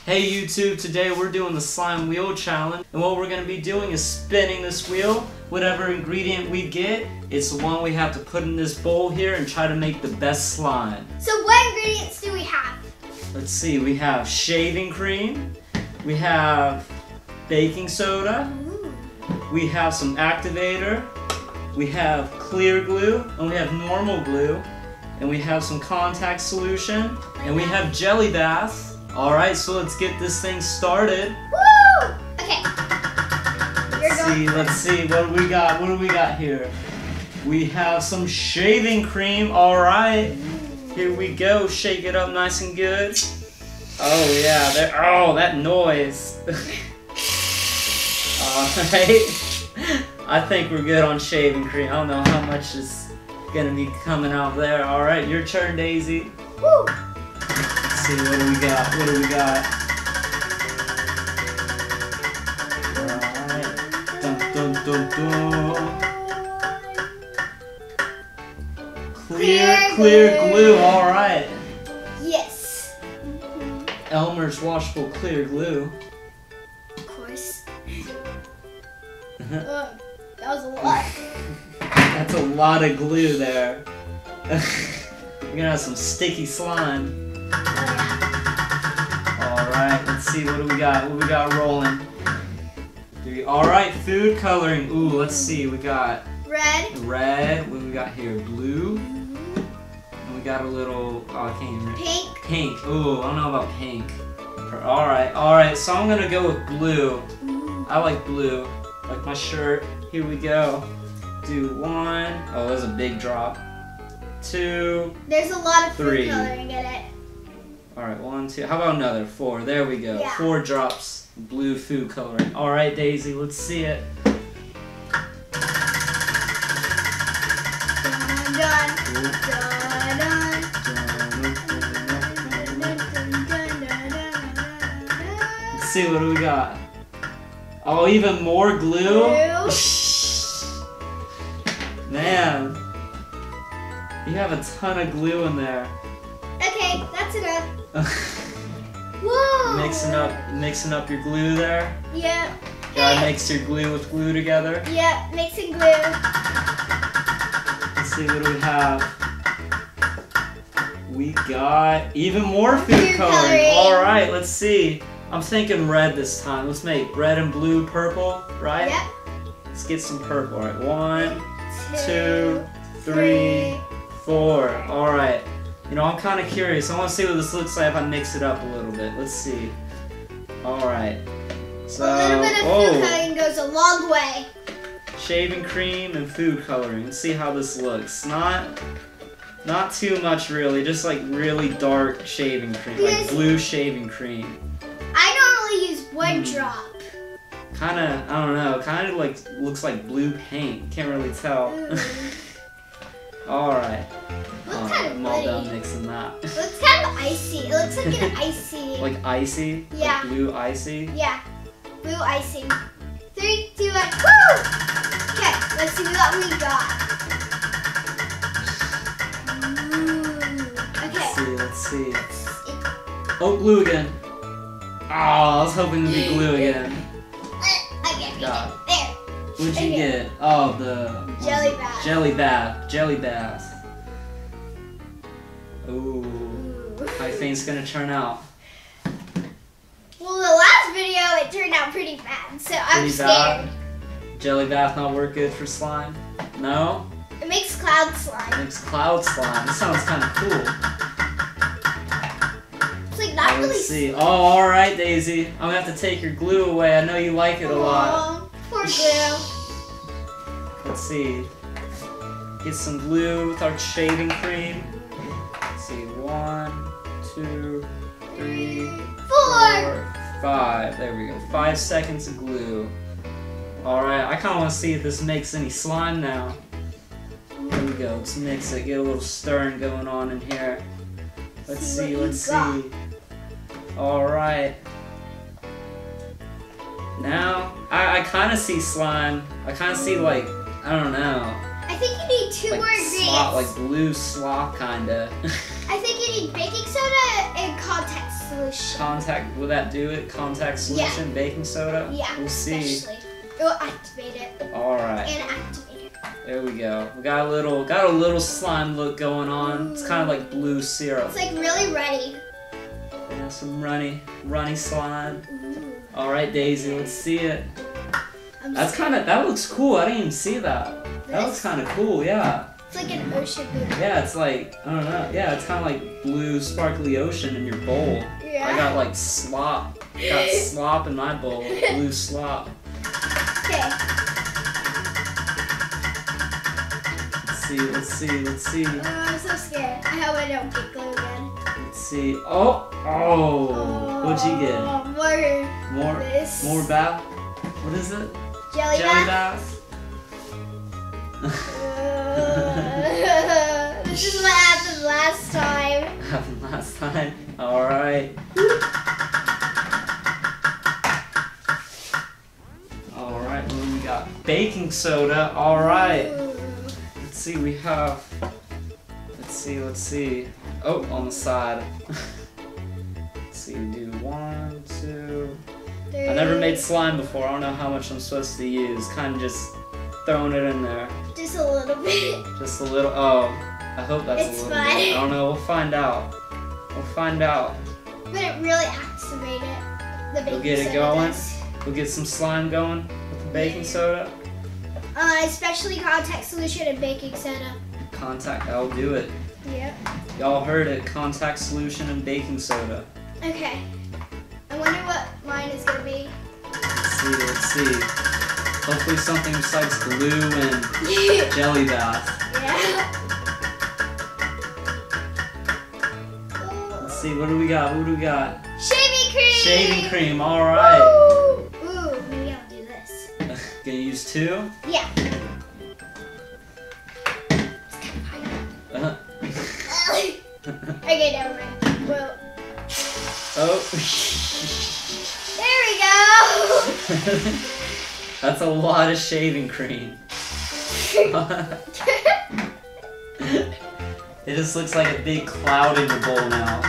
Hey YouTube, today we're doing the slime wheel challenge, and what we're going to be doing is spinning this wheel. Whatever ingredient we get, it's the one we have to put in this bowl here and try to make the best slime. So what ingredients do we have? Let's see, we have shaving cream, we have baking soda, we have some activator, we have clear glue, and we have normal glue, and we have some contact solution, and we have jelly bath. Alright, so let's get this thing started. Woo! Okay. Let's see, what do we got? What do we got here? We have some shaving cream, alright. Here we go, shake it up nice and good. Oh yeah, oh, that noise. Alright. I think we're good on shaving cream. I don't know how much is gonna be coming out there. Alright, your turn, Daisy. Woo! Let's see, what do we got? What do we got? Alright. Dun dun dun dun. Clear glue, alright. Yes. Elmer's washable clear glue. Of course. That was a lot. That's a lot of glue there. We're gonna have some sticky slime. Alright, let's see, what do we got? What do we got rolling? Alright, food coloring. Ooh, let's see, we got red. What do we got here? Blue. And we got a little, oh, I can't even remember. Pink. Ooh, I don't know about pink. Alright, so I'm gonna go with blue. I like blue. Like my shirt. Here we go. Do one. Oh, that was a big drop. 2. There's a lot of 3. food coloring in it. Alright, 1, 2. How about another? 4. There we go. Yeah. 4 drops blue food coloring. Alright, Daisy, let's see it. Let's see, what do we got? Oh, even more glue? Man, you have a ton of glue in there. Okay, that's enough. Whoa! Mixing up your glue there. Yeah. Gotta mix your glue with glue together. Yeah, mixing glue. Let's see, what do we have? We got even more food coloring. Alright, let's see. I'm thinking red this time. Let's make red and blue purple, right? Yep. Let's get some purple. Alright, 1, 2, 3, 4. Alright. You know, I'm kind of curious. I want to see what this looks like if I mix it up a little bit. Let's see. Alright. So, a little bit of food coloring goes a long way. Shaving cream and food coloring. Let's see how this looks. Not too much really, just like really dark shaving cream, like blue shaving cream. I normally use 1 drop. Kinda, I don't know, kinda like looks like blue paint. Can't really tell. Alright. I'm all done mixing that. It looks kind of icy. It looks like an icy. Like icy? Yeah. Like blue icy? Yeah. Blue icing. 3, 2, 1. Woo! Okay, let's see what we got. Okay. Let's see. Oh, glue again. Oh, I was hoping to be glue again. I get it. There. What'd you get? Oh, the jelly bath. Jelly bath. Ooh. How do you think it's gonna turn out? Well, the last video it turned out pretty bad, so I'm scared. Jelly bath not work good for slime? No? It makes cloud slime. It makes cloud slime. This sounds kind of cool. It's like not really. Let's see. Oh, all right, Daisy. I'm gonna have to take your glue away. I know you like it a lot. Poor glue. Let's see. Get some glue with our shaving cream. Let's see. 1, 2, 3, 4, 5. There we go. 5 seconds of glue. Alright, I kind of want to see if this makes any slime now. There we go. Let's mix it. Get a little stirring going on in here. Let's see. Alright. Now, I kind of see slime. I kind of see, like, I don't know. I think you need 2 more ingredients. Slop, like blue slop, kinda. I think you need baking soda and contact solution. Contact, will that do it? Contact solution, baking soda? Yeah, we'll see. It will activate it. Alright. And activate it. There we go. We got a little slime look going on. Ooh. It's kind of like blue syrup. It's like really ready. Yeah, some runny slime. Ooh. Alright, Daisy, let's see it. That looks cool. I didn't even see that. That looks kind of cool, yeah. It's like an ocean blue. Yeah, it's like, I don't know. Yeah, it's kind of like blue sparkly ocean in your bowl. Yeah. I got like slop. Got slop in my bowl. Blue slop. Okay. Let's see. Oh, I'm so scared. I hope I don't get glue again. Let's see. Oh. What'd you get? More bath? What is it? Jelly bath? This is what happened last time. Happened last time? Alright. Alright, what do we got? Baking soda. Alright. Let's see, we have... Let's see. Oh, on the side. Let's see, do 1, 2... I never made slime before. I don't know how much I'm supposed to use. Kind of just throwing it in there. Just a little bit. Just a little. Oh, I hope that's a little bit. I don't know. We'll find out. But it really activated the baking soda. We'll get it going. We'll get some slime going with the baking soda. Especially contact solution and baking soda. Contact. I'll do it. Yep. Y'all heard it. Contact solution and baking soda. Okay. I wonder what mine is gonna be. Let's see. Hopefully something besides glue and jelly bath. Yeah. Let's see, what do we got? Shaving cream! Shaving cream, alright. Ooh, maybe I'll do this. Gonna use 2? Yeah. Okay, never mind. Well. Oh. There we go. That's a lot of shaving cream. It just looks like a big cloud in your bowl now.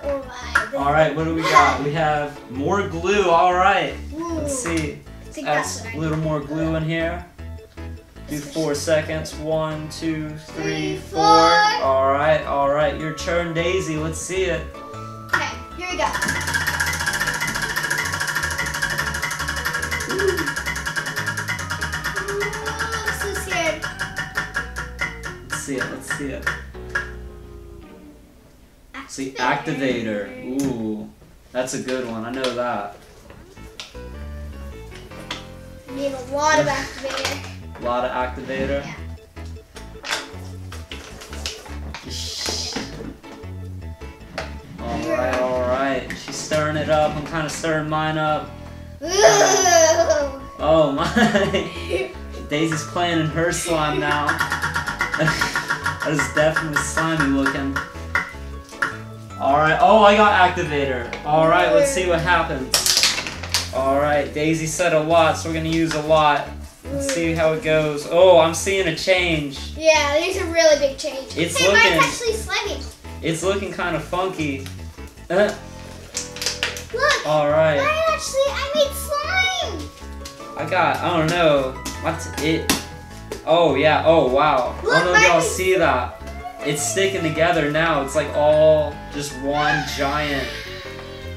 Oh my. Alright, what do we got? We have more glue, alright. Let's see. Add a little more glue in here. Do 4 seconds. 1, 2, 3, 4. Alright. Your turn, Daisy. Let's see it. Okay, here we go. I'm so scared. Let's see it. See, activator. Ooh, that's a good one. I know that. You need a lot of activator. A lot of activator. Yeah. Alright. She's stirring it up. I'm kind of stirring mine up. Ooh. Oh my. Daisy's playing in her slime now. That is definitely slimy looking. Alright. Oh, I got activator. Alright, let's see what happens. Alright, Daisy said a lot, so we're going to use a lot. Let's see how it goes. Oh, I'm seeing a change. Yeah, there's a really big change. It's hey, looking, mine's actually slimy. It's looking kind of funky. Look. Alright. I made slime. I don't know. What's it? Oh, yeah. Oh, wow. Look, I don't know if y'all see that. It's sticking together now. It's like all just one giant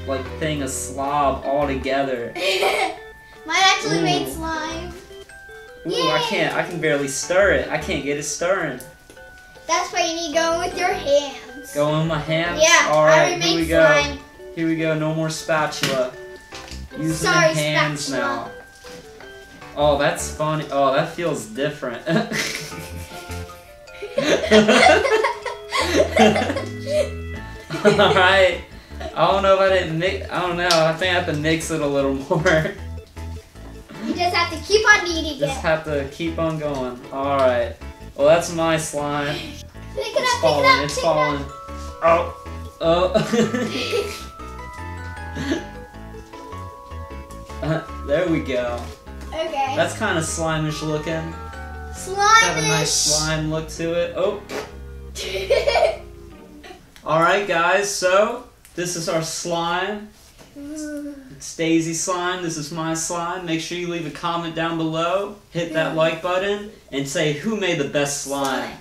like thing of slob all together. Mine actually made slime. Ooh, Yay. I can barely stir it. I can't get it stirring. That's why you need to go with your hands. Go in my hands? Yeah, alright, here we go. Slime. Here we go, no more spatula. Using the hands now. Oh, that's funny. Oh, that feels different. Alright. I don't know if I didn't mix. I don't know. I think I have to mix it a little more. You just have to keep on kneading it. Just have to keep on going. Alright. Well, that's my slime. Pick it up, It's falling. Oh. There we go. Okay. That's kind of slimish looking. Slimish. Got a nice slime look to it. Oh. Alright guys, so this is our slime. It's Daisy slime, this is my slime. Make sure you leave a comment down below, hit that like button, and say who made the best slime.